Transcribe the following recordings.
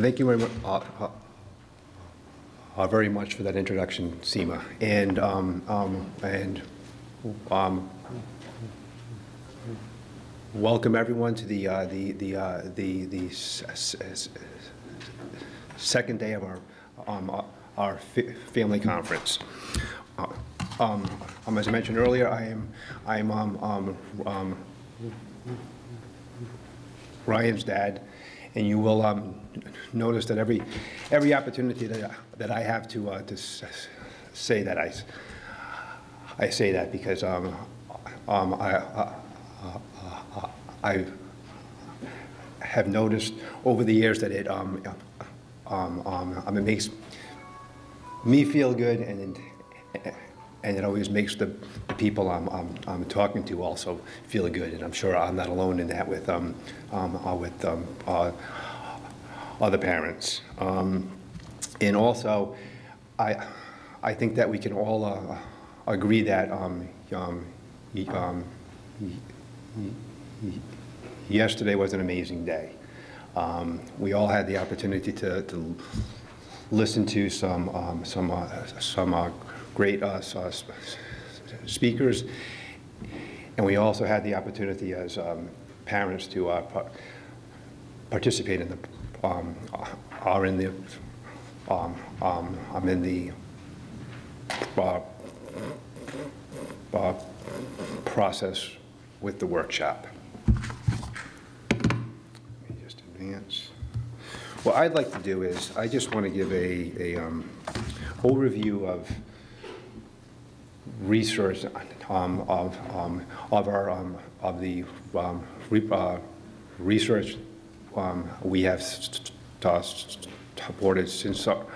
Thank you very much for that introduction, Seema, and welcome everyone to the second day of our family conference. As I mentioned earlier, I'm Ryan's dad, and you will notice that every opportunity that I have to say that I say that because I have noticed over the years that it makes me feel good, and it always makes the people I'm talking to also feel good, and I'm sure I'm not alone in that with other parents. And also, I think that we can all agree that yesterday was an amazing day. We all had the opportunity to listen to some great speakers, and we also had the opportunity as parents to participate in the I'm in the process with the workshop. Let me just advance. What I'd like to do is I just want to give a overview of research of the research we have supported since our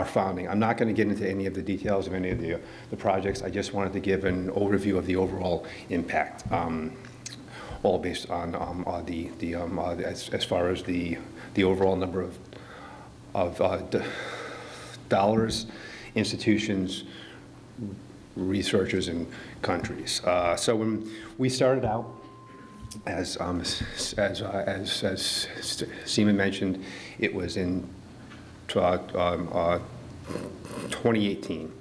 founding. I'm not going to get into any of the details of any of the projects. I just wanted to give an overview of the overall impact, all based on as far as the overall number of dollars, institutions, researchers, and countries. So when we started out, as Seema mentioned, it was in 2018.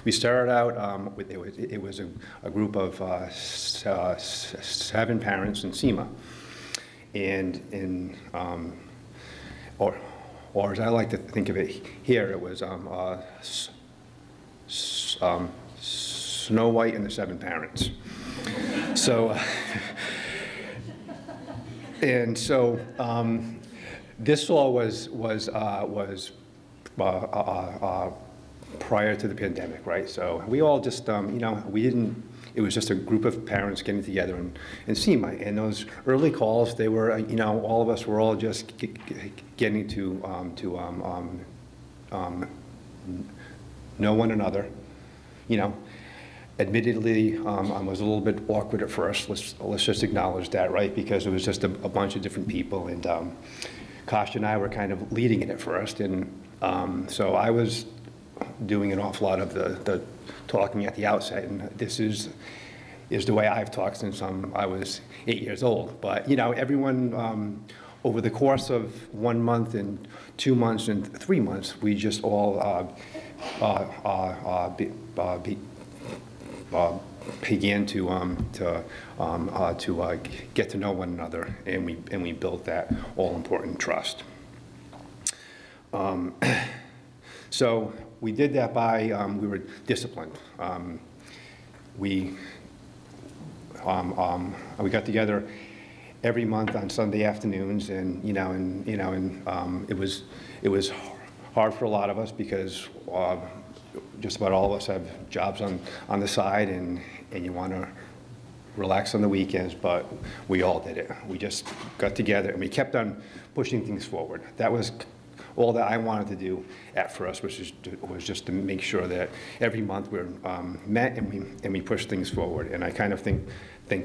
We started out with it was a group of 7 parents in Seema, and or as I like to think of it here, it was Snow White and the 7 parents. So, and so this all was prior to the pandemic, right? So we all just, we didn't. It was just a group of parents getting together in SEMA, and those early calls, they were, all of us were all just getting to know one another. Admittedly, I was a little bit awkward at first. Let's just acknowledge that, right? Because it was just a bunch of different people, and Kasha and I were kind of leading it at first, and so I was doing an awful lot of the talking at the outset, and this is the way I've talked since I was 8 years old. But everyone over the course of 1 month and 2 months and 3 months, we just all began to get to know one another, and we built that all important trust. So we did that by we were disciplined. We got together every month on Sunday afternoons, and it was hard for a lot of us because just about all of us have jobs on the side, and you want to relax on the weekends, but we all did it. We just got together and we kept on pushing things forward. That was all that I wanted to do at first, was just to make sure that every month we're met and we push things forward. And I kind of think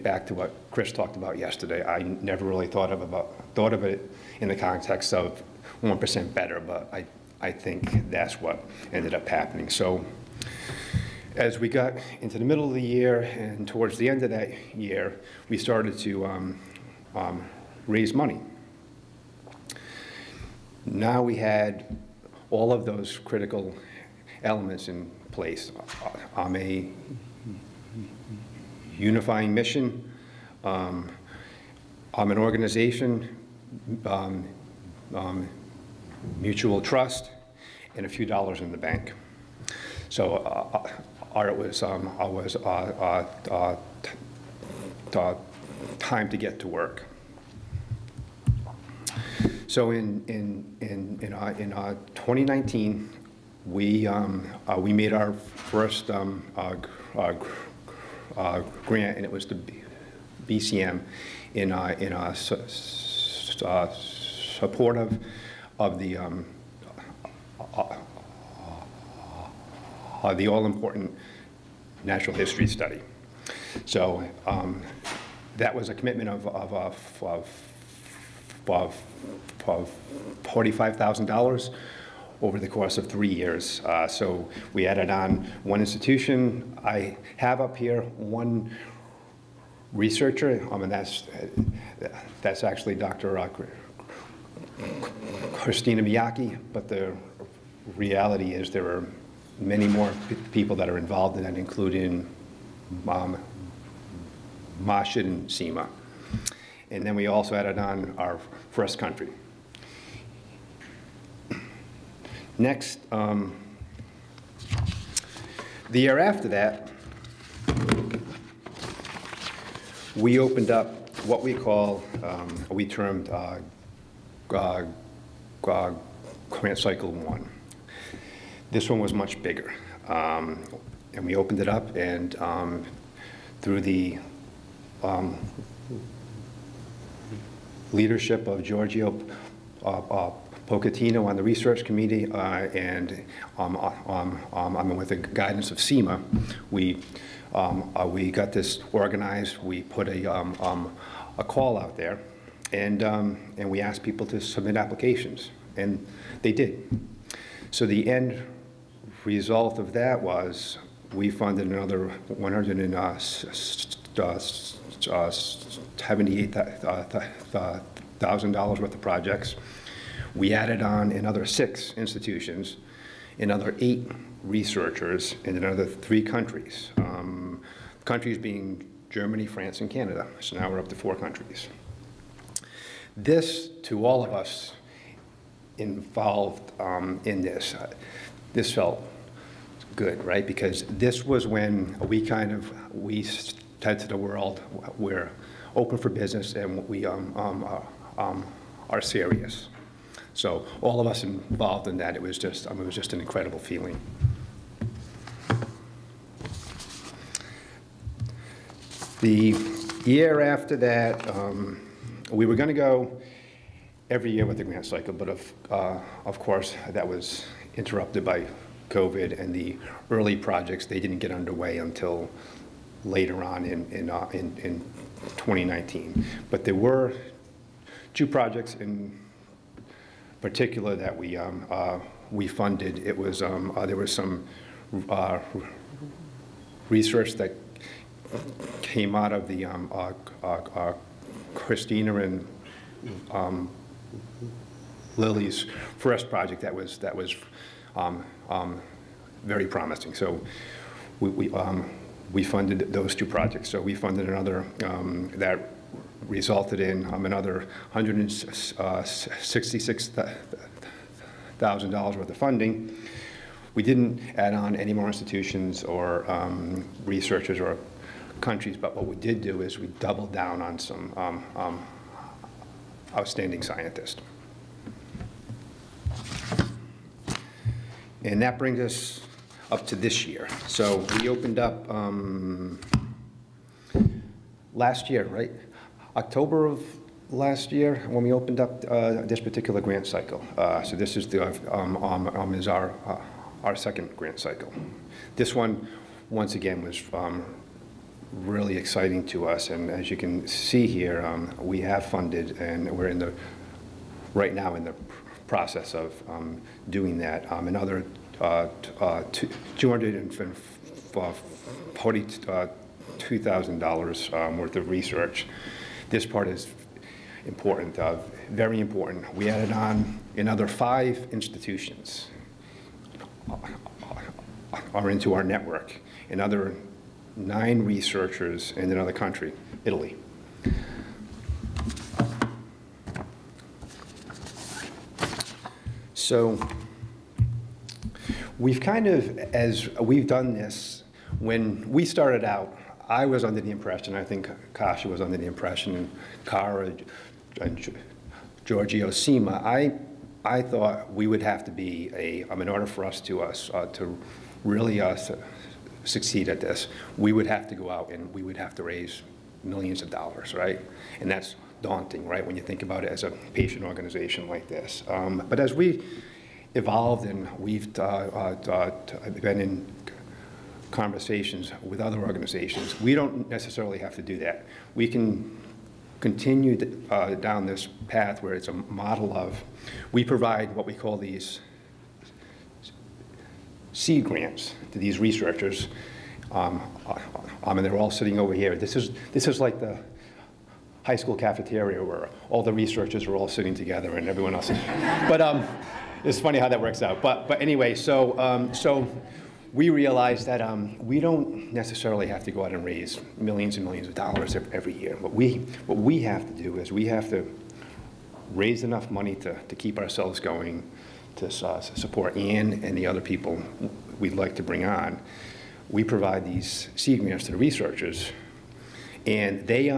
back to what Chris talked about yesterday. I never really thought of it in the context of 1% better, but I think that's what ended up happening. So as we got into the middle of the year and towards the end of that year, we started to raise money. Now we had all of those critical elements in place. A unifying mission, an organization, mutual trust, and a few dollars in the bank. So it was time to get to work. So in 2019, we made our first grant, and it was the BCM in support of the all-important natural history study. So that was a commitment of $45,000 over the course of 3 years. So we added on one institution. I have up here one researcher, and that's actually Dr. Christina Miyake, but the reality is there are many more people that are involved in that, including Masha and Seema. And then we also added on our first country. Next, the year after that, we opened up what we call, we termed Grant Cycle 1. This one was much bigger. And we opened it up, and through the leadership of Giorgio Pochettino on the research committee, and with the guidance of Seema, we got this organized. We put a call out there, and we asked people to submit applications, and they did. So the end result of that was we funded another $178,000 worth of projects. We added on another 6 institutions, another 8 researchers, and another 3 countries. Countries being Germany, France, and Canada. So now we're up to 4 countries. This, to all of us involved in this, this felt good, right? Because this was when we said to the world, we're open for business and we are serious. So all of us involved in that, it was just an incredible feeling. The year after that, we were going to go every year with the grant cycle, but of course that was interrupted by COVID, and the early projects, they didn't get underway until later on in 2019. But there were 2 projects in particular that we funded. It was there was some research that came out of the Christina and Lily's first project that was very promising. So we funded those 2 projects. So we funded another that resulted in another $166,000 worth of funding. We didn't add on any more institutions or researchers or countries, but what we did do is we doubled down on some outstanding scientists. And that brings us up to this year. So we opened up last year, right? October of last year when we opened up this particular grant cycle. So this is our second grant cycle. This one, once again, was really exciting to us, and as you can see here, we have funded, and we're right now in the process of doing that. Another $242,000 worth of research. This part is important, very important. We added on another 5 institutions are into our network, another 9 researchers in another country, Italy. So we've kind of, as we've done this, when we started out, I was under the impression, I think Kasha was under the impression, and Kara and Giorgio Sima, I thought we would have to be in order for us to really succeed at this, we would have to go out and we would have to raise millions of dollars, right? And that's daunting, right, when you think about it as a patient organization like this. But as we evolved and we've been in conversations with other organizations, we don't necessarily have to do that. We can continue down this path where it's a model of, we provide what we call these seed grants to these researchers. And they're all sitting over here. This is like the high school cafeteria where all the researchers are all sitting together and everyone else is. But it's funny how that works out. But anyway, so we realized that we don't necessarily have to go out and raise millions and millions of dollars every year. What we have to do is we have to raise enough money to keep ourselves going, to support Ann and the other people we'd like to bring on. We provide these seed grants to the researchers, and they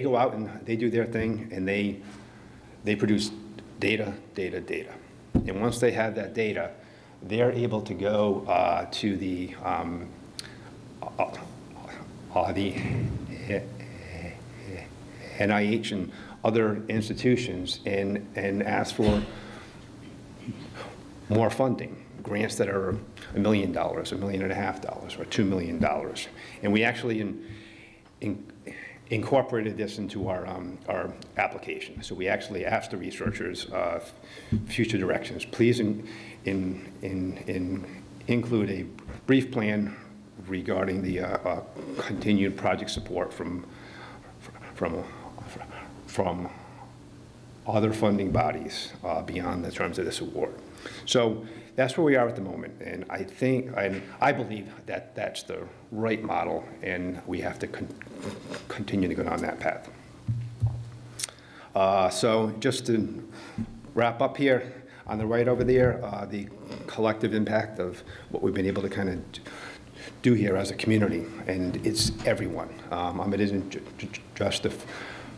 go out and they do their thing, and they produce data. And once they have that data, they're able to go to the NIH and other institutions and ask for more funding, grants that are $1 million, $1.5 million, or $2 million. And we actually incorporated this into our application. So we actually asked the researchers future directions. Please include a brief plan regarding the continued project support from other funding bodies beyond the terms of this award. So that's where we are at the moment, and I believe that that's the right model, and we have to continue to go down that path. So just to wrap up here, on the right over there, the collective impact of what we've been able to kind of do here as a community, and it's everyone. It isn't just the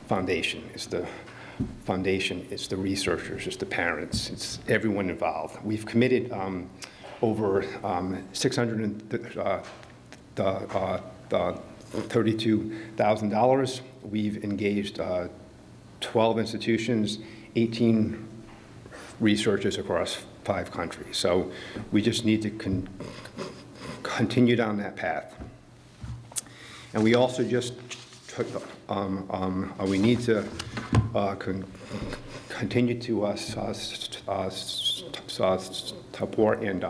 foundation, it's the foundation, it's the researchers, it's the parents, it's everyone involved. We've committed over $632,000. We've engaged 12 institutions, 18 researchers across 5 countries. So we just need to continue down that path. And we also just we need to continue to support and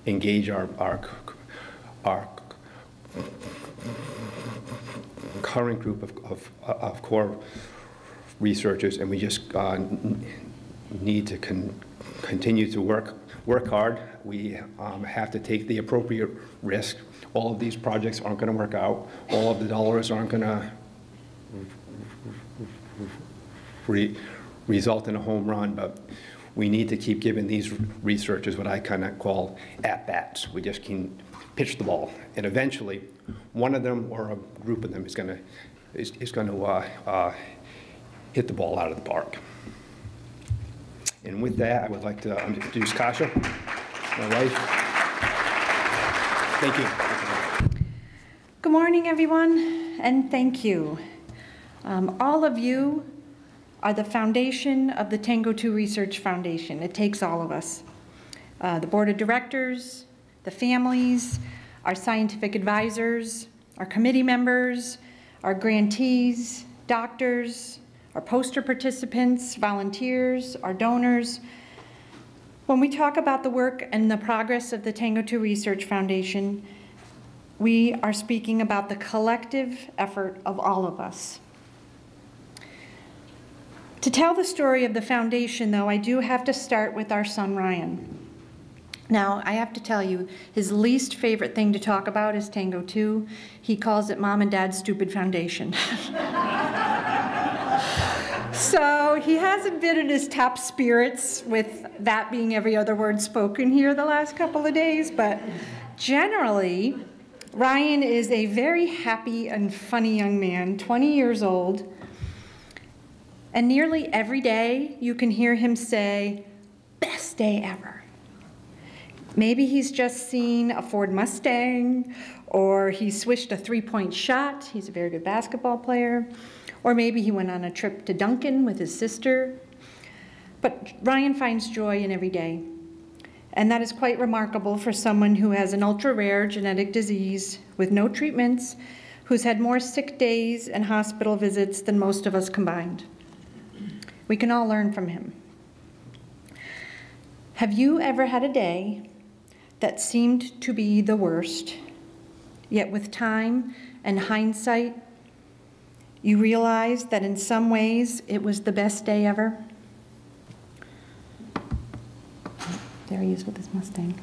engage our current group of core researchers, and we just need to continue to work hard. We have to take the appropriate risk. All of these projects aren't going to work out. All of the dollars aren't going to result in a home run, but we need to keep giving these researchers what I kind of call at-bats. We just can pitch the ball, and eventually one of them or a group of them is going to hit the ball out of the park. And with that, I would like to introduce Kasha, my wife. Thank you. Good morning, everyone, and thank you. All of you are the foundation of the TANGO2 Research Foundation. It takes all of us. The board of directors, the families, our scientific advisors, our committee members, our grantees, doctors, our poster participants, volunteers, our donors. When we talk about the work and the progress of the TANGO2 Research Foundation, we are speaking about the collective effort of all of us. To tell the story of the foundation, though, I do have to start with our son, Ryan. Now, I have to tell you, his least favorite thing to talk about is TANGO2. He calls it Mom and Dad's Stupid Foundation. So he hasn't been in his top spirits with that being every other word spoken here the last couple of days, but generally, Ryan is a very happy and funny young man, 20 years old, and nearly every day you can hear him say, "Best day ever." Maybe he's just seen a Ford Mustang, or he swished a three-point shot. He's a very good basketball player. Or maybe he went on a trip to Duncan with his sister. But Ryan finds joy in every day. And that is quite remarkable for someone who has an ultra-rare genetic disease with no treatments, who's had more sick days and hospital visits than most of us combined. We can all learn from him. Have you ever had a day that seemed to be the worst, yet with time and hindsight, you realize that in some ways it was the best day ever? There he is with his Mustang.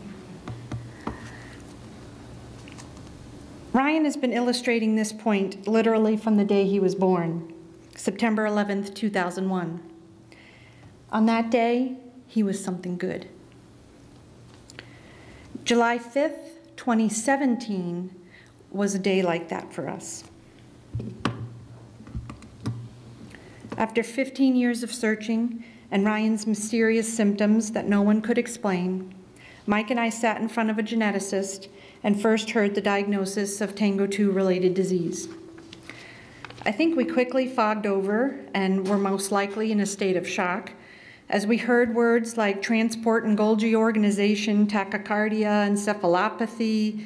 Ryan has been illustrating this point literally from the day he was born, September 11th, 2001. On that day, he was something good. July 5th, 2017 was a day like that for us. After 15 years of searching and Ryan's mysterious symptoms that no one could explain, Mike and I sat in front of a geneticist and first heard the diagnosis of TANGO2 related disease. I think we quickly fogged over and were most likely in a state of shock as we heard words like transport and Golgi organization, tachycardia, encephalopathy,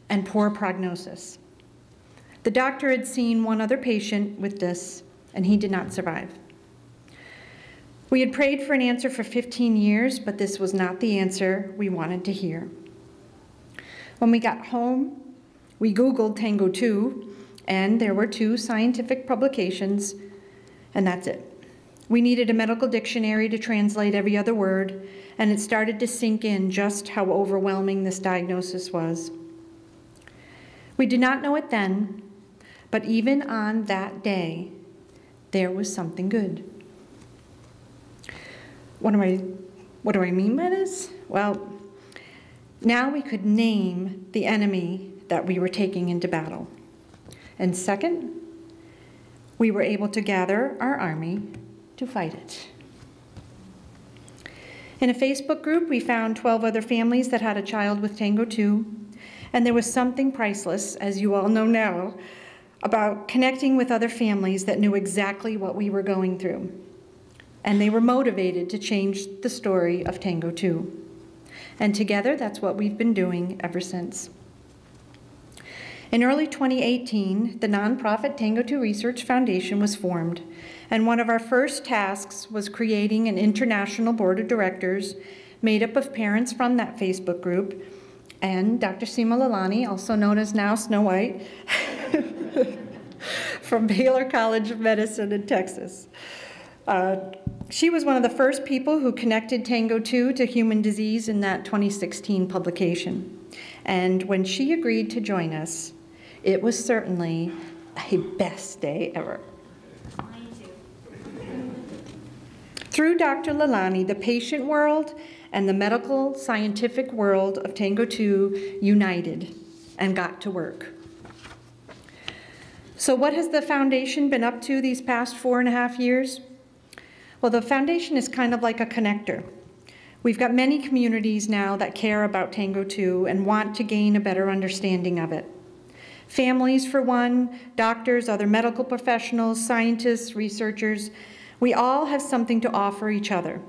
and poor prognosis. The doctor had seen one other patient with this, and he did not survive. We had prayed for an answer for 15 years, but this was not the answer we wanted to hear. When we got home, we Googled TANGO2, and there were 2 scientific publications, and that's it. We needed a medical dictionary to translate every other word, and it started to sink in just how overwhelming this diagnosis was. We did not know it then, but even on that day, there was something good. What do I mean by this? Well, now we could name the enemy that we were taking into battle. And second, we were able to gather our army to fight it. In a Facebook group, we found 12 other families that had a child with TANGO2, and there was something priceless, as you all know now, about connecting with other families that knew exactly what we were going through. And they were motivated to change the story of TANGO2. And together, that's what we've been doing ever since. In early 2018, the nonprofit TANGO2 Research Foundation was formed, and one of our first tasks was creating an international board of directors made up of parents from that Facebook group and Dr. Seema Lalani, also known as now Snow White, from Baylor College of Medicine in Texas. She was one of the first people who connected TANGO2 to human disease in that 2016 publication. And when she agreed to join us, it was certainly a best day ever. Mine too. Through Dr. Lalani, the patient world and the medical scientific world of TANGO2 united and got to work. So what has the foundation been up to these past 4.5 years? Well, the foundation is kind of like a connector. We've got many communities now that care about TANGO2 and want to gain a better understanding of it. Families, for one, doctors, other medical professionals, scientists, researchers, we all have something to offer each other.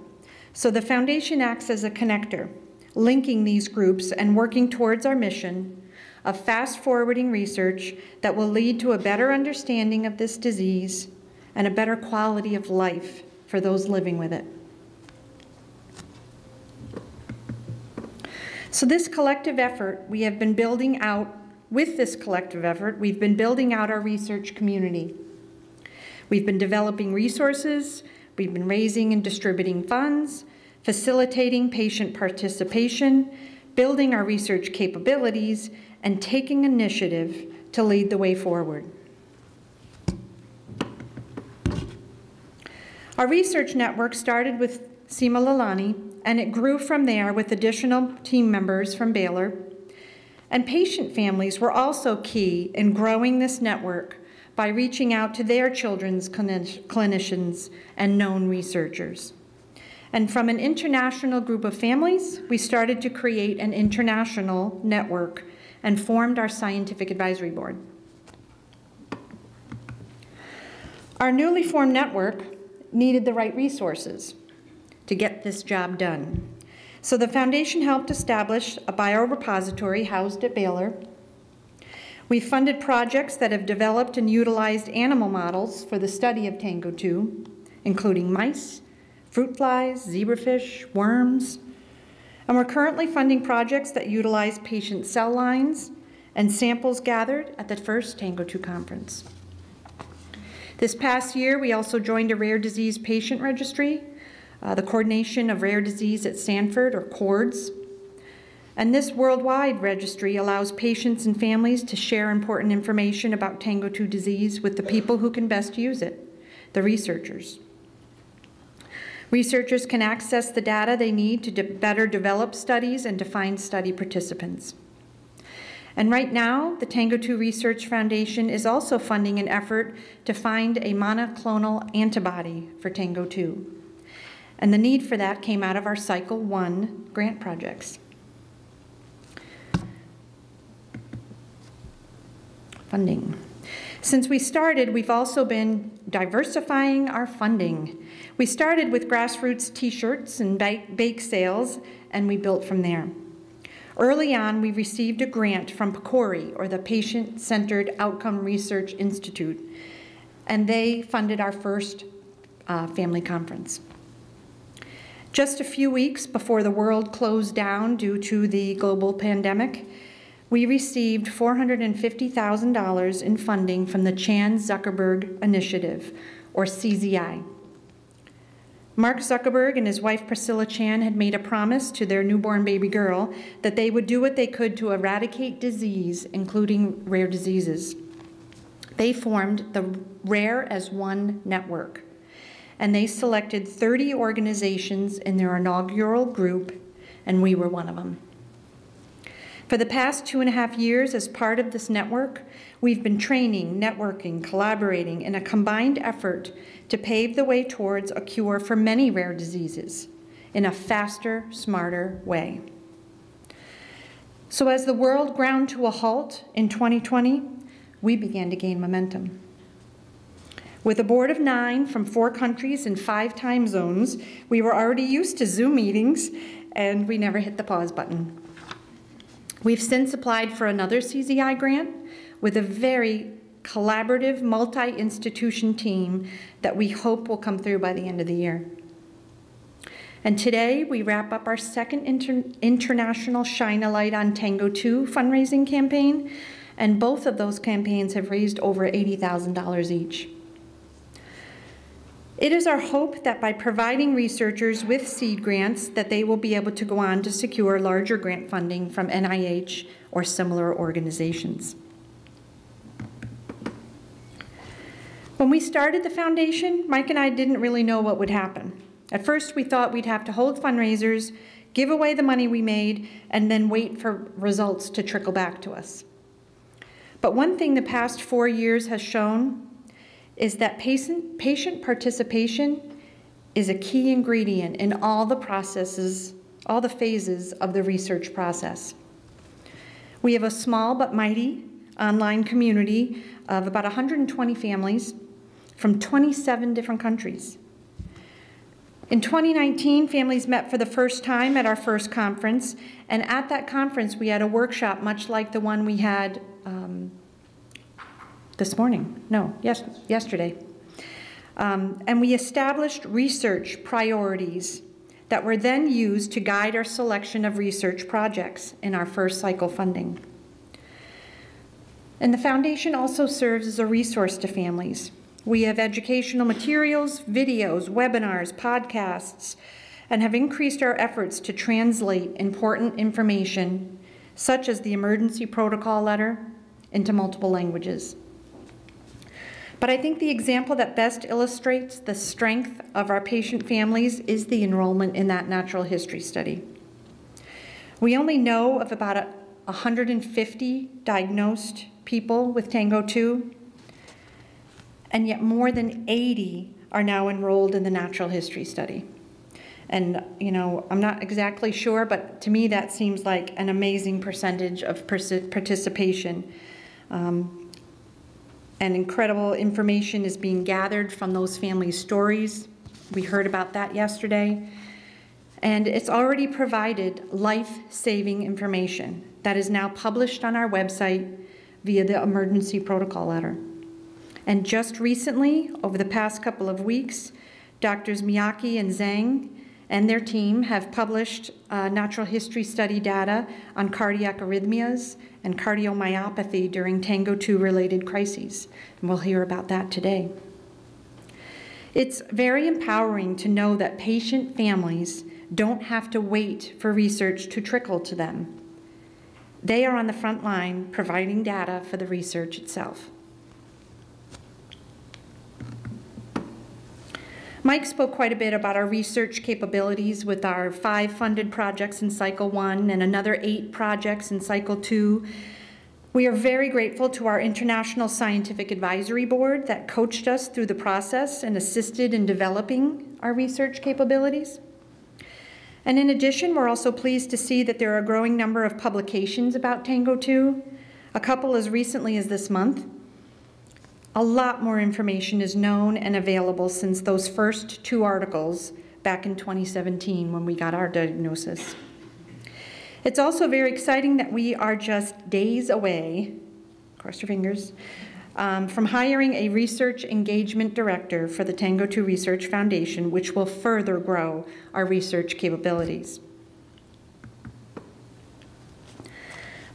So the foundation acts as a connector, linking these groups and working towards our mission of fast-forwarding research that will lead to a better understanding of this disease and a better quality of life for those living with it. So this collective effort, we have been building out, with this collective effort, we've been building out our research community. We've been developing resources, We've been raising and distributing funds, facilitating patient participation, building our research capabilities, and taking initiative to lead the way forward. Our research network started with Seema Lalani, and it grew from there with additional team members from Baylor. And patient families were also key in growing this network by reaching out to their children's clinicians and known researchers. And from an international group of families, we started to create an international network and formed our scientific advisory board. Our newly formed network needed the right resources to get this job done. So the foundation helped establish a biorepository housed at Baylor. We funded projects that have developed and utilized animal models for the study of TANGO2, including mice, fruit flies, zebrafish, worms. And we're currently funding projects that utilize patient cell lines and samples gathered at the first TANGO2 conference. This past year, we also joined a rare disease patient registry, the Coordination of Rare Disease at Stanford, or CORDS. And this worldwide registry allows patients and families to share important information about TANGO2 disease with the people who can best use it, the researchers. Researchers can access the data they need to better develop studies and to find study participants. And right now, the TANGO2 Research Foundation is also funding an effort to find a monoclonal antibody for TANGO2. And the need for that came out of our Cycle 1 grant projects. Funding. Since we started, we've also been diversifying our funding. We started with grassroots t-shirts and bake sales, and we built from there. Early on, we received a grant from PCORI, or the Patient-Centered Outcome Research Institute, and they funded our first family conference. Just a few weeks before the world closed down due to the global pandemic, we received $450,000 in funding from the Zuckerberg Initiative, or CZI. Mark Zuckerberg and his wife Priscilla Chan had made a promise to their newborn baby girl that they would do what they could to eradicate disease, including rare diseases. They formed the Rare as One network, and they selected 30 organizations in their inaugural group, and we were one of them. For the past 2.5 years, as part of this network, we've been training, networking, collaborating in a combined effort to pave the way towards a cure for many rare diseases in a faster, smarter way. So as the world ground to a halt in 2020, we began to gain momentum. With a board of 9 from 4 countries and 5 time zones, we were already used to Zoom meetings, and we never hit the pause button. We've since applied for another CZI grant with a very collaborative multi-institution team that we hope will come through by the end of the year. And today we wrap up our second international Shine a Light on TANGO2 fundraising campaign, and both of those campaigns have raised over $80,000 each. It is our hope that by providing researchers with seed grants that they will be able to go on to secure larger grant funding from NIH or similar organizations. When we started the foundation, Mike and I didn't really know what would happen. At first, we thought we'd have to hold fundraisers, give away the money we made, and then wait for results to trickle back to us. But one thing the past 4 years has shown is that patient participation is a key ingredient in all the processes, all the phases of the research process. We have a small but mighty online community of about 120 families from 27 different countries. In 2019, families met for the first time at our first conference, and at that conference we had a workshop much like the one we had yesterday. And we established research priorities that were then used to guide our selection of research projects in our first cycle funding. And the foundation also serves as a resource to families. We have educational materials, videos, webinars, podcasts, and have increased our efforts to translate important information, such as the emergency protocol letter, into multiple languages. But I think the example that best illustrates the strength of our patient families is the enrollment in that natural history study. We only know of about 150 diagnosed people with TANGO2, and yet more than 80 are now enrolled in the natural history study. And, you know, I'm not exactly sure, but to me that seems like an amazing percentage of participation. And incredible information is being gathered from those families' stories. We heard about that yesterday. And it's already provided life-saving information that is now published on our website via the emergency protocol letter. And just recently, over the past couple of weeks, Drs. Miyake and Zhang and their team have published natural history study data on cardiac arrhythmias and cardiomyopathy during TANGO2-related crises. And we'll hear about that today. It's very empowering to know that patient families don't have to wait for research to trickle to them. They are on the front line providing data for the research itself. Mike spoke quite a bit about our research capabilities with our 5 funded projects in Cycle 1 and another 8 projects in Cycle 2. We are very grateful to our International Scientific Advisory Board that coached us through the process and assisted in developing our research capabilities. And in addition, we're also pleased to see that there are a growing number of publications about TANGO2, a couple as recently as this month. A lot more information is known and available since those first 2 articles back in 2017 when we got our diagnosis. It's also very exciting that we are just days away, cross your fingers, from hiring a research engagement director for the TANGO2 Research Foundation, which will further grow our research capabilities.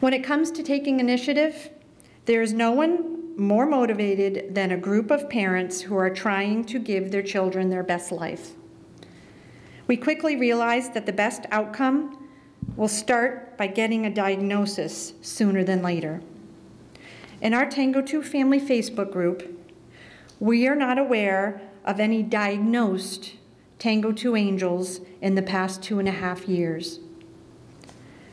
When it comes to taking initiative, there is no one more motivated than a group of parents who are trying to give their children their best life. We quickly realized that the best outcome will start by getting a diagnosis sooner than later. In our TANGO2 family Facebook group, we are not aware of any diagnosed TANGO2 angels in the past 2.5 years.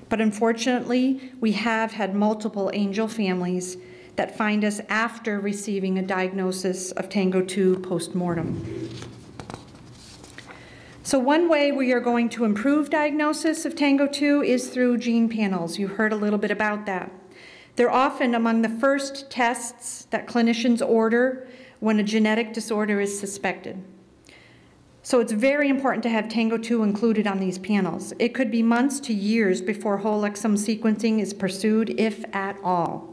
But unfortunately, we have had multiple angel families that find us after receiving a diagnosis of TANGO2 post-mortem. So one way we are going to improve diagnosis of TANGO2 is through gene panels. You heard a little bit about that. They're often among the first tests that clinicians order when a genetic disorder is suspected. So it's very important to have TANGO2 included on these panels. It could be months to years before whole exome sequencing is pursued, if at all.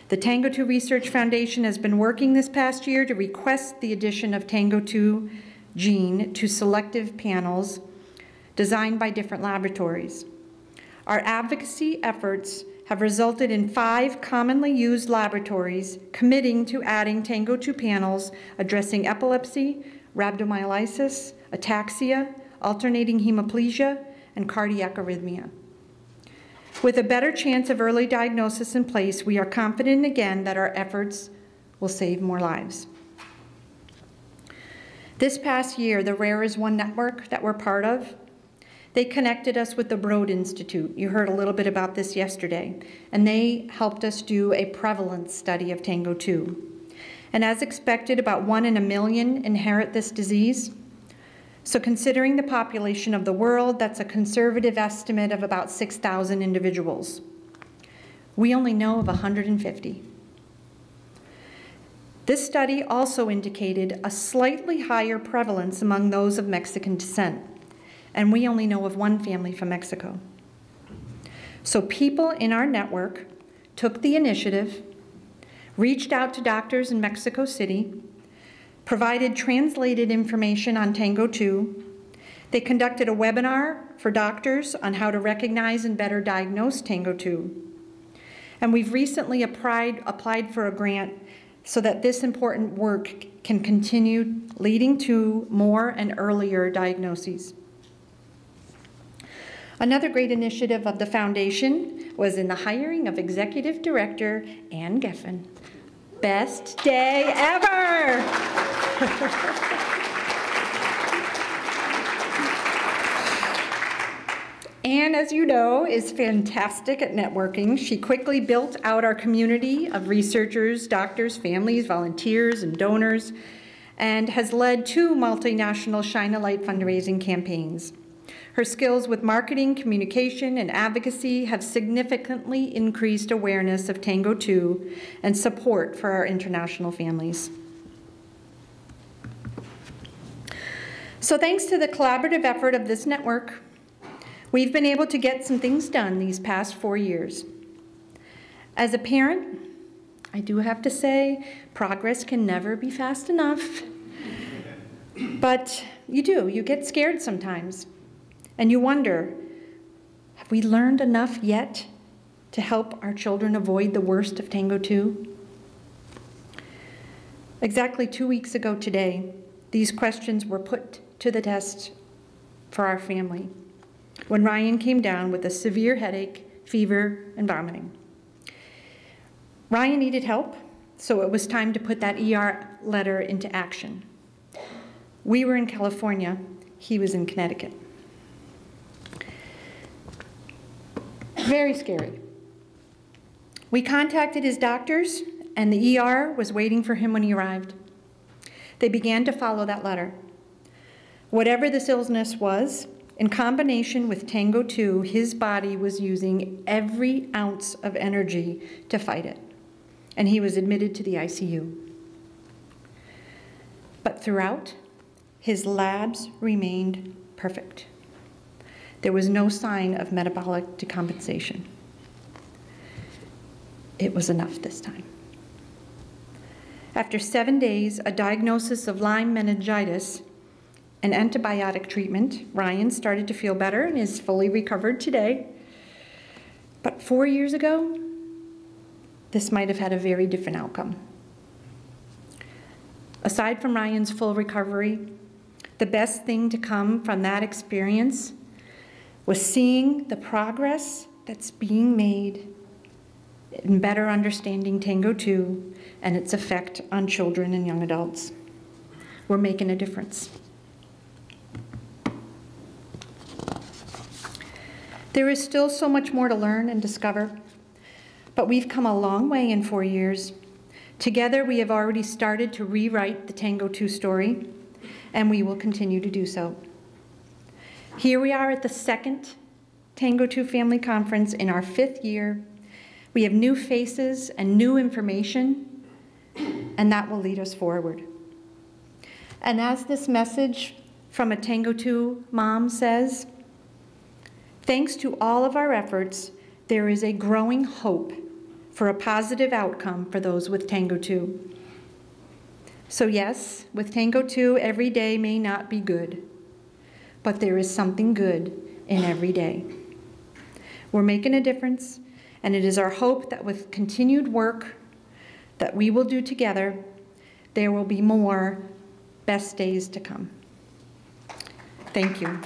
The TANGO2 Research Foundation has been working this past year to request the addition of TANGO2 gene to selective panels designed by different laboratories. Our advocacy efforts have resulted in 5 commonly used laboratories committing to adding TANGO2 panels addressing epilepsy, rhabdomyolysis, ataxia, alternating hemiplegia, and cardiac arrhythmia. With a better chance of early diagnosis in place, we are confident again that our efforts will save more lives. This past year, the Rare is One network that we're part of, they connected us with the Broad Institute. You heard a little bit about this yesterday. And they helped us do a prevalence study of TANGO2. And as expected, about 1 in a million inherit this disease. So considering the population of the world, that's a conservative estimate of about 6,000 individuals. We only know of 150. This study also indicated a slightly higher prevalence among those of Mexican descent, and we only know of 1 family from Mexico. So people in our network took the initiative, reached out to doctors in Mexico City, provided translated information on TANGO2. They conducted a webinar for doctors on how to recognize and better diagnose TANGO2. And we've recently applied for a grant so that this important work can continue, leading to more and earlier diagnoses. Another great initiative of the foundation was in the hiring of Executive Director Ann Geffen. Best day ever! Ann, as you know, is fantastic at networking. She quickly built out our community of researchers, doctors, families, volunteers, and donors, and has led 2 multinational Shine a Light fundraising campaigns. Her skills with marketing, communication, and advocacy have significantly increased awareness of TANGO2 and support for our international families. So thanks to the collaborative effort of this network, we've been able to get some things done these past 4 years. As a parent, I do have to say, progress can never be fast enough. But you get scared sometimes. And you wonder, have we learned enough yet to help our children avoid the worst of TANGO2? Exactly 2 weeks ago today, these questions were put to the test for our family when Ryan came down with a severe headache, fever, and vomiting. Ryan needed help, so it was time to put that ER letter into action. We were in California, he was in Connecticut. Very scary. We contacted his doctors, and the ER was waiting for him when he arrived. They began to follow that letter. Whatever this illness was, in combination with TANGO2, his body was using every ounce of energy to fight it, and he was admitted to the ICU. But throughout, his labs remained perfect. There was no sign of metabolic decompensation. It was enough this time. After 7 days, a diagnosis of Lyme meningitis, and antibiotic treatment, Ryan started to feel better and is fully recovered today. But 4 years ago, this might have had a very different outcome. Aside from Ryan's full recovery, the best thing to come from that experience was seeing the progress that's being made in better understanding TANGO2 and its effect on children and young adults. We're making a difference. There is still so much more to learn and discover, but we've come a long way in 4 years. Together, we have already started to rewrite the TANGO2 story, and we will continue to do so. Here we are at the 2nd TANGO2 Family Conference in our 5th year. We have new faces and new information, and that will lead us forward. And as this message from a TANGO2 mom says, thanks to all of our efforts, there is a growing hope for a positive outcome for those with TANGO2. So yes, with TANGO2, every day may not be good, but there is something good in every day. We're making a difference, and it is our hope that with continued work that we will do together, there will be more best days to come. Thank you.